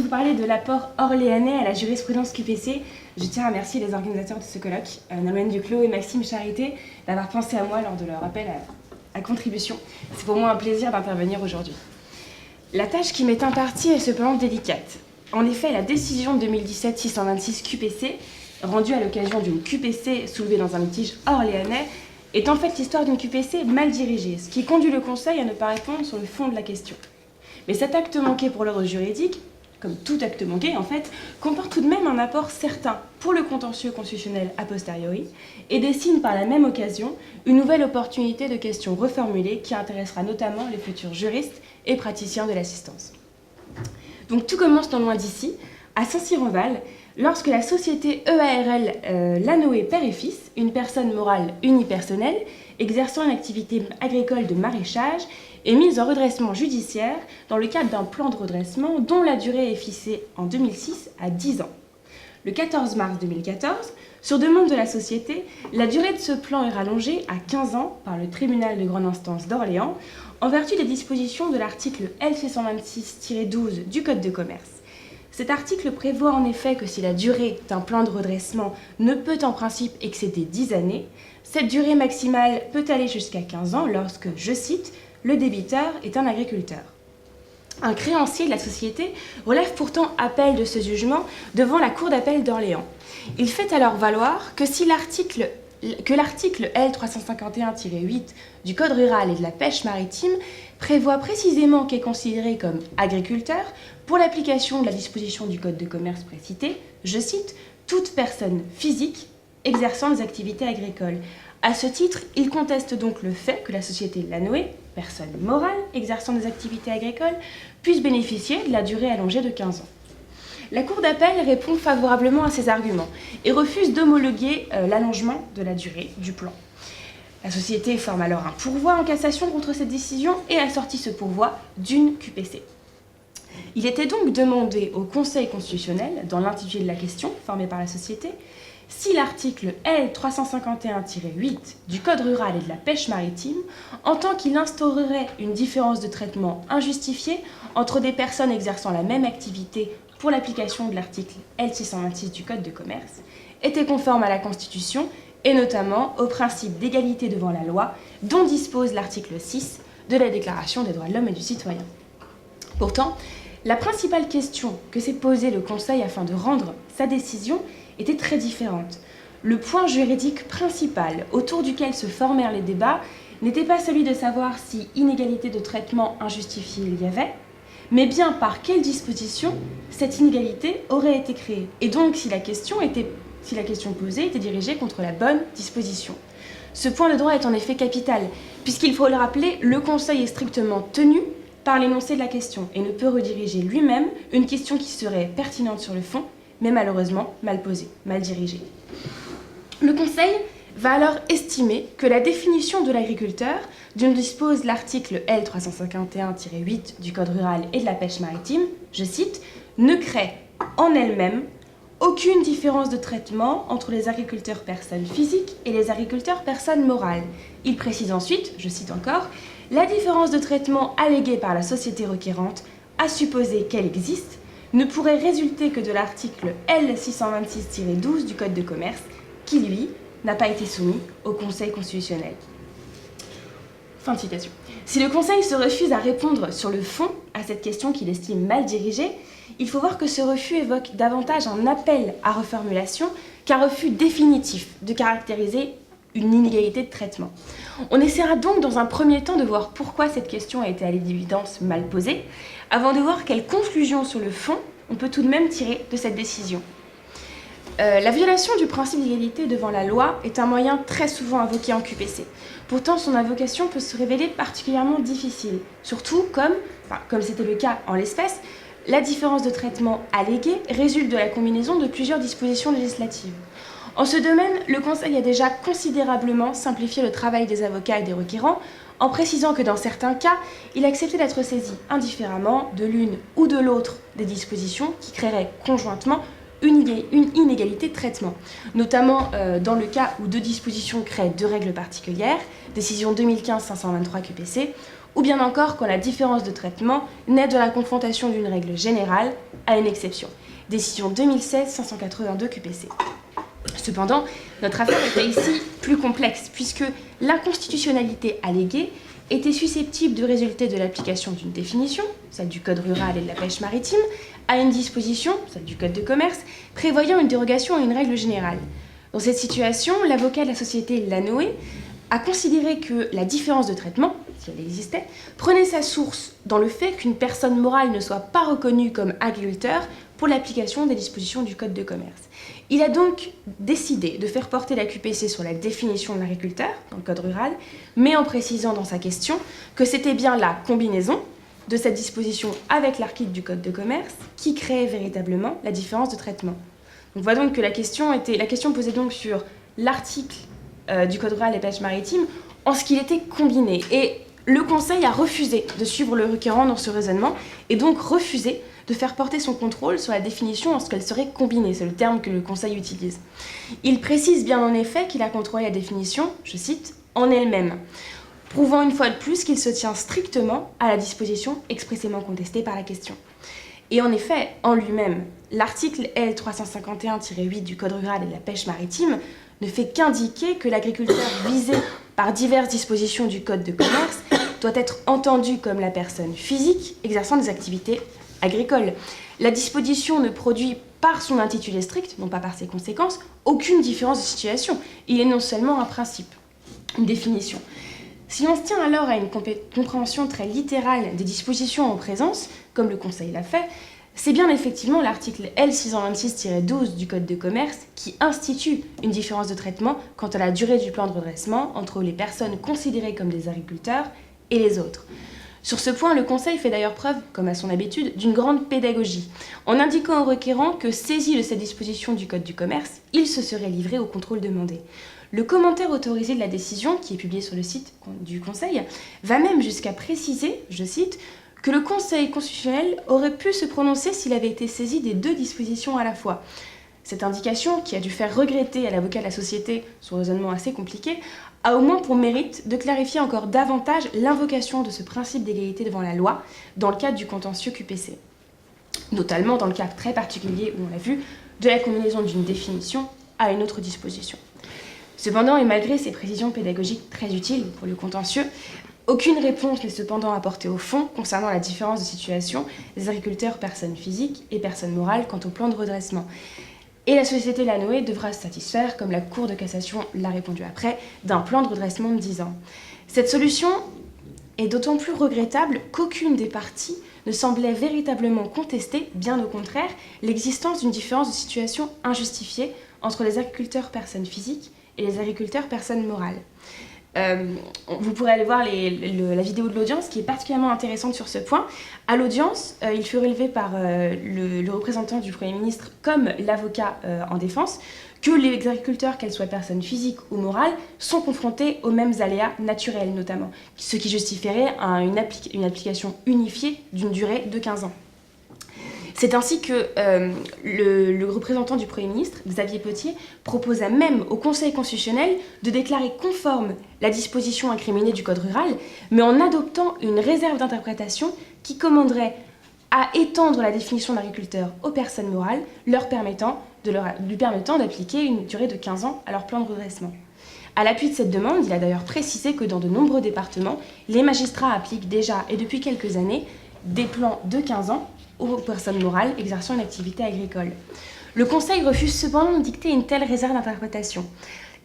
vous parler de l'apport orléanais à la jurisprudence QPC, je tiens à remercier les organisateurs de ce colloque, Nolwenn Duclos et Maxime Charité, d'avoir pensé à moi lors de leur appel à contribution. C'est pour moi un plaisir d'intervenir aujourd'hui. La tâche qui m'est impartie est cependant délicate. En effet, la décision 2017-626 QPC, rendue à l'occasion d'une QPC soulevée dans un litige orléanais, est en fait l'histoire d'une QPC mal dirigée, ce qui conduit le Conseil à ne pas répondre sur le fond de la question. Mais cet acte manqué pour l'ordre juridique, comme tout acte manqué en fait, comporte tout de même un apport certain pour le contentieux constitutionnel a posteriori et dessine par la même occasion une nouvelle opportunité de questions reformulées qui intéressera notamment les futurs juristes et praticiens de l'assistance. Donc tout commence non loin d'ici, à Saint-Cyr-en-Val, lorsque la société EARL Lanoé Père et Fils, une personne morale unipersonnelle exerçant une activité agricole de maraîchage, est mise en redressement judiciaire dans le cadre d'un plan de redressement dont la durée est fixée en 2006 à 10 ans. Le 14 mars 2014, sur demande de la société, la durée de ce plan est rallongée à 15 ans par le tribunal de grande instance d'Orléans en vertu des dispositions de l'article L626-12 du Code de commerce. Cet article prévoit en effet que si la durée d'un plan de redressement ne peut en principe excéder 10 années, cette durée maximale peut aller jusqu'à 15 ans lorsque, je cite, le débiteur est un agriculteur. Un créancier de la société relève pourtant appel de ce jugement devant la Cour d'appel d'Orléans. Il fait alors valoir que si l'article L351-8 du Code rural et de la pêche maritime prévoit précisément qu'est considéré comme agriculteur, pour l'application de la disposition du Code de commerce précité, je cite, « toute personne physique exerçant des activités agricoles ». À ce titre, il conteste donc le fait que la société Lanoé, personne morale exerçant des activités agricoles, puisse bénéficier de la durée allongée de 15 ans. La Cour d'appel répond favorablement à ces arguments et refuse d'homologuer l'allongement de la durée du plan. La société forme alors un pourvoi en cassation contre cette décision et assortit ce pourvoi d'une QPC. Il était donc demandé au Conseil constitutionnel, dans l'intitulé de la question formée par la société, si l'article L351-8 du Code rural et de la pêche maritime, en tant qu'il instaurerait une différence de traitement injustifiée entre des personnes exerçant la même activité pour l'application de l'article L626 du Code de commerce, était conforme à la Constitution et notamment au principe d'égalité devant la loi dont dispose l'article 6 de la Déclaration des droits de l'homme et du citoyen. Pourtant, la principale question que s'est posée le Conseil afin de rendre sa décision était très différente. Le point juridique principal autour duquel se formèrent les débats n'était pas celui de savoir si inégalité de traitement injustifiée il y avait, mais bien par quelle disposition cette inégalité aurait été créée, et donc si la question posée était dirigée contre la bonne disposition. Ce point de droit est en effet capital, puisqu'il faut le rappeler, le Conseil est strictement tenu par l'énoncé de la question et ne peut rediriger lui-même une question qui serait pertinente sur le fond, mais malheureusement mal posée, mal dirigée. Le Conseil va alors estimer que la définition de l'agriculteur, dont dispose l'article L351-8 du Code rural et de la pêche maritime, je cite, ne crée en elle-même aucune différence de traitement entre les agriculteurs personnes physiques et les agriculteurs personnes morales. Il précise ensuite, je cite encore, la différence de traitement alléguée par la société requérante, à supposer qu'elle existe, ne pourrait résulter que de l'article L626-12 du Code de commerce, qui, lui, n'a pas été soumis au Conseil constitutionnel. Fin de citation. Si le Conseil se refuse à répondre sur le fond à cette question qu'il estime mal dirigée, il faut voir que ce refus évoque davantage un appel à reformulation qu'un refus définitif de caractériser une inégalité de traitement. On essaiera donc dans un premier temps de voir pourquoi cette question a été à l'évidence mal posée, avant de voir quelles conclusions sur le fond on peut tout de même tirer de cette décision. La violation du principe d'égalité devant la loi est un moyen très souvent invoqué en QPC. Pourtant, son invocation peut se révéler particulièrement difficile, surtout comme c'était le cas en l'espèce, la différence de traitement alléguée résulte de la combinaison de plusieurs dispositions législatives. En ce domaine, le Conseil a déjà considérablement simplifié le travail des avocats et des requérants en précisant que dans certains cas, il acceptait d'être saisi indifféremment de l'une ou de l'autre des dispositions qui créeraient conjointement une inégalité de traitement, notamment dans le cas où deux dispositions créent deux règles particulières, décision 2015-523 QPC, ou bien encore quand la différence de traitement naît de la confrontation d'une règle générale à une exception. Décision 2016-582 QPC. Cependant, notre affaire était ici plus complexe, puisque l'inconstitutionnalité alléguée était susceptible de résulter de l'application d'une définition, celle du Code rural et de la pêche maritime, à une disposition, celle du Code de commerce, prévoyant une dérogation à une règle générale. Dans cette situation, l'avocat de la société Lanoé a considéré que la différence de traitement, si elle existait, prenait sa source dans le fait qu'une personne morale ne soit pas reconnue comme agriculteur pour l'application des dispositions du Code de commerce. Il a donc décidé de faire porter la QPC sur la définition de l'agriculteur dans le Code rural, mais en précisant dans sa question que c'était bien la combinaison de cette disposition avec l'article du Code de commerce qui créait véritablement la différence de traitement. On voit donc que la question posait donc sur l'article du Code rural et pêche maritime en ce qu'il était combiné. Et le Conseil a refusé de suivre le requérant dans ce raisonnement et donc refusé de faire porter son contrôle sur la définition en ce qu'elle serait combinée. C'est le terme que le Conseil utilise. Il précise bien en effet qu'il a contrôlé la définition, je cite, en elle-même, prouvant une fois de plus qu'il se tient strictement à la disposition expressément contestée par la question. Et en effet, en lui-même, l'article L351-8 du Code rural et de la pêche maritime ne fait qu'indiquer que l'agriculteur visé par diverses dispositions du Code de commerce doit être entendu comme la personne physique exerçant des activités agricoles. La disposition ne produit par son intitulé strict, non pas par ses conséquences, aucune différence de situation. Il est non seulement un principe, une définition. Si on se tient alors à une compréhension très littérale des dispositions en présence, comme le Conseil l'a fait, c'est bien effectivement l'article L626-12 du Code de commerce qui institue une différence de traitement quant à la durée du plan de redressement entre les personnes considérées comme des agriculteurs et les autres. Sur ce point, le Conseil fait d'ailleurs preuve, comme à son habitude, d'une grande pédagogie, en indiquant au requérant que, saisi de cette disposition du Code du commerce, il se serait livré au contrôle demandé. Le commentaire autorisé de la décision, qui est publié sur le site du Conseil, va même jusqu'à préciser, je cite, que le Conseil constitutionnel aurait pu se prononcer s'il avait été saisi des deux dispositions à la fois. Cette indication, qui a dû faire regretter à l'avocat de la société son raisonnement assez compliqué, a au moins pour mérite de clarifier encore davantage l'invocation de ce principe d'égalité devant la loi dans le cadre du contentieux QPC. Notamment dans le cas très particulier, où on l'a vu, de la combinaison d'une définition à une autre disposition. Cependant, et malgré ces précisions pédagogiques très utiles pour le contentieux, aucune réponse n'est cependant apportée au fond concernant la différence de situation des agriculteurs personnes physiques et personnes morales quant au plan de redressement. Et la société Lanoé devra se satisfaire, comme la Cour de cassation l'a répondu après, d'un plan de redressement de 10 ans. Cette solution est d'autant plus regrettable qu'aucune des parties ne semblait véritablement contester, bien au contraire, l'existence d'une différence de situation injustifiée entre les agriculteurs personnes physiques et les agriculteurs personnes morales. Vous pourrez aller voir la vidéo de l'audience qui est particulièrement intéressante sur ce point. À l'audience, il fut relevé par le représentant du Premier ministre comme l'avocat en défense que les agriculteurs, qu'elles soient personnes physiques ou morales, sont confrontés aux mêmes aléas naturels notamment, ce qui justifierait une application unifiée d'une durée de 15 ans. C'est ainsi que le représentant du Premier ministre, Xavier Potier, proposa même au Conseil constitutionnel de déclarer conforme la disposition incriminée du Code rural, mais en adoptant une réserve d'interprétation qui commanderait à étendre la définition d'agriculteur aux personnes morales, lui permettant d'appliquer une durée de 15 ans à leur plan de redressement. À l'appui de cette demande, il a d'ailleurs précisé que dans de nombreux départements, les magistrats appliquent déjà, et depuis quelques années, des plans de 15 ans aux personnes morales exerçant une activité agricole. Le Conseil refuse cependant de dicter une telle réserve d'interprétation.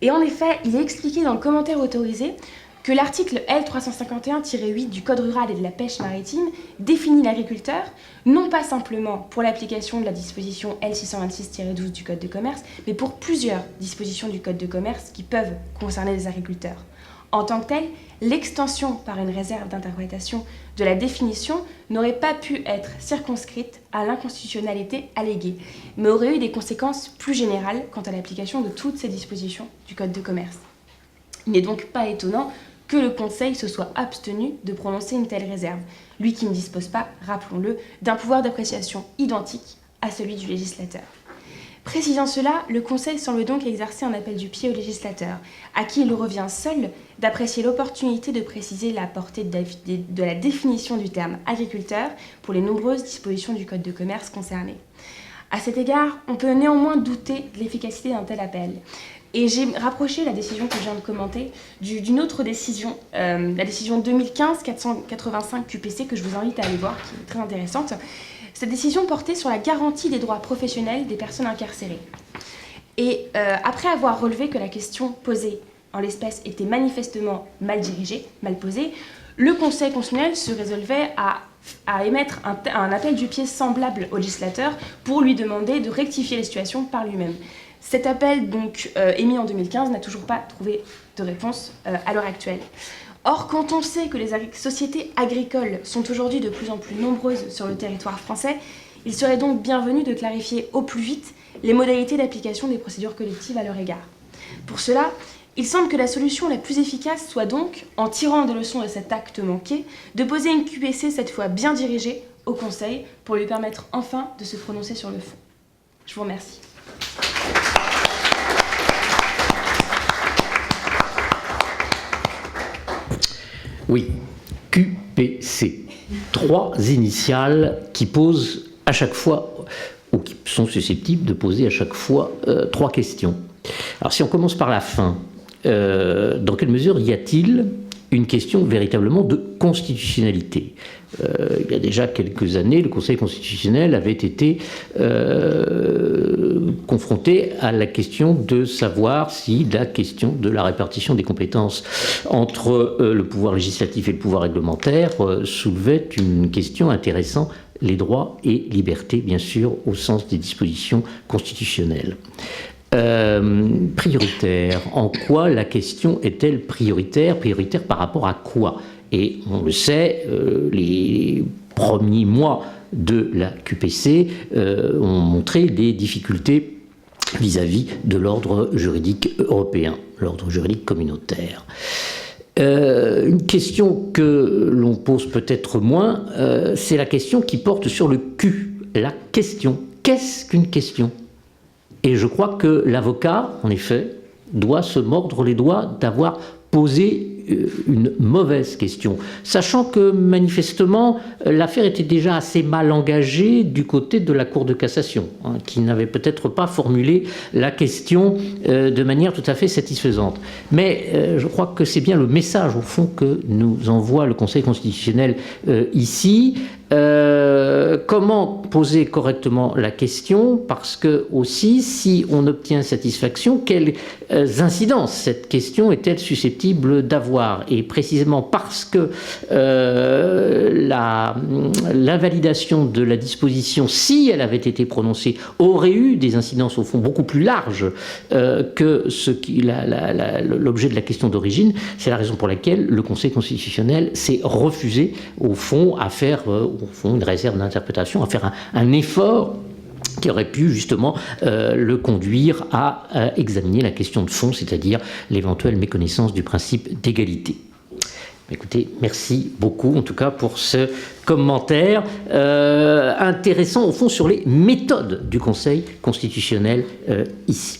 Et en effet, il est expliqué dans le commentaire autorisé que l'article L351-8 du Code rural et de la pêche maritime définit l'agriculteur non pas simplement pour l'application de la disposition L626-12 du Code de commerce, mais pour plusieurs dispositions du Code de commerce qui peuvent concerner les agriculteurs. En tant que tel, l'extension par une réserve d'interprétation de la définition n'aurait pas pu être circonscrite à l'inconstitutionnalité alléguée, mais aurait eu des conséquences plus générales quant à l'application de toutes ces dispositions du Code de commerce. Il n'est donc pas étonnant que le Conseil se soit abstenu de prononcer une telle réserve, lui qui ne dispose pas, rappelons-le, d'un pouvoir d'appréciation identique à celui du législateur. Précisant cela, le Conseil semble donc exercer un appel du pied au législateur, à qui il revient seul d'apprécier l'opportunité de préciser la portée de la définition du terme agriculteur pour les nombreuses dispositions du Code de commerce concernées. À cet égard, on peut néanmoins douter de l'efficacité d'un tel appel. Et j'ai rapproché la décision que je viens de commenter d'une autre décision, la décision 2015-485 QPC, que je vous invite à aller voir, qui est très intéressante. Cette décision portait sur la garantie des droits professionnels des personnes incarcérées. Et après avoir relevé que la question posée en l'espèce était manifestement mal dirigée, mal posée, le Conseil constitutionnel se résolvait à émettre un appel du pied semblable au législateur pour lui demander de rectifier les situations par lui-même. Cet appel, donc émis en 2015, n'a toujours pas trouvé de réponse à l'heure actuelle. Or, quand on sait que les sociétés agricoles sont aujourd'hui de plus en plus nombreuses sur le territoire français, il serait donc bienvenu de clarifier au plus vite les modalités d'application des procédures collectives à leur égard. Pour cela, il semble que la solution la plus efficace soit donc, en tirant des leçons de cet acte manqué, de poser une QPC cette fois bien dirigée au Conseil pour lui permettre enfin de se prononcer sur le fond. Je vous remercie. Oui, QPC. 3 initiales qui posent à chaque fois, ou qui sont susceptibles de poser à chaque fois 3 questions. Alors si on commence par la fin, dans quelle mesure y a-t-il une question véritablement de constitutionnalité? Il y a déjà quelques années, le Conseil constitutionnel avait été confronté à la question de savoir si la question de la répartition des compétences entre le pouvoir législatif et le pouvoir réglementaire soulevait une question intéressant les droits et libertés, bien sûr, au sens des dispositions constitutionnelles. Prioritaire, en quoi la question est-elle prioritaire? Prioritaire par rapport à quoi? Et on le sait, les premiers mois de la QPC ont montré les difficultés vis-à-vis de l'ordre juridique européen, l'ordre juridique communautaire. Une question que l'on pose peut-être moins, c'est la question qui porte sur le Q, la question. Qu'est-ce qu'une question? Et je crois que l'avocat, en effet, doit se mordre les doigts d'avoir posé une mauvaise question, sachant que manifestement l'affaire était déjà assez mal engagée du côté de la Cour de cassation, qui n'avait peut-être pas formulé la question de manière tout à fait satisfaisante. Mais je crois que c'est bien le message au fond que nous envoie le Conseil constitutionnel ici. Comment poser correctement la question? Parce que aussi, si on obtient satisfaction, quelles incidences cette question est-elle susceptible d'avoir? Et précisément parce que l'invalidation de la disposition, si elle avait été prononcée, aurait eu des incidences au fond beaucoup plus larges que l'objet de la question d'origine, c'est la raison pour laquelle le Conseil constitutionnel s'est refusé au fond à faire une réserve d'interprétation, à faire un effort qui aurait pu justement le conduire à examiner la question de fond, c'est-à-dire l'éventuelle méconnaissance du principe d'égalité. Écoutez, merci beaucoup en tout cas pour ce commentaire intéressant au fond sur les méthodes du Conseil constitutionnel ici.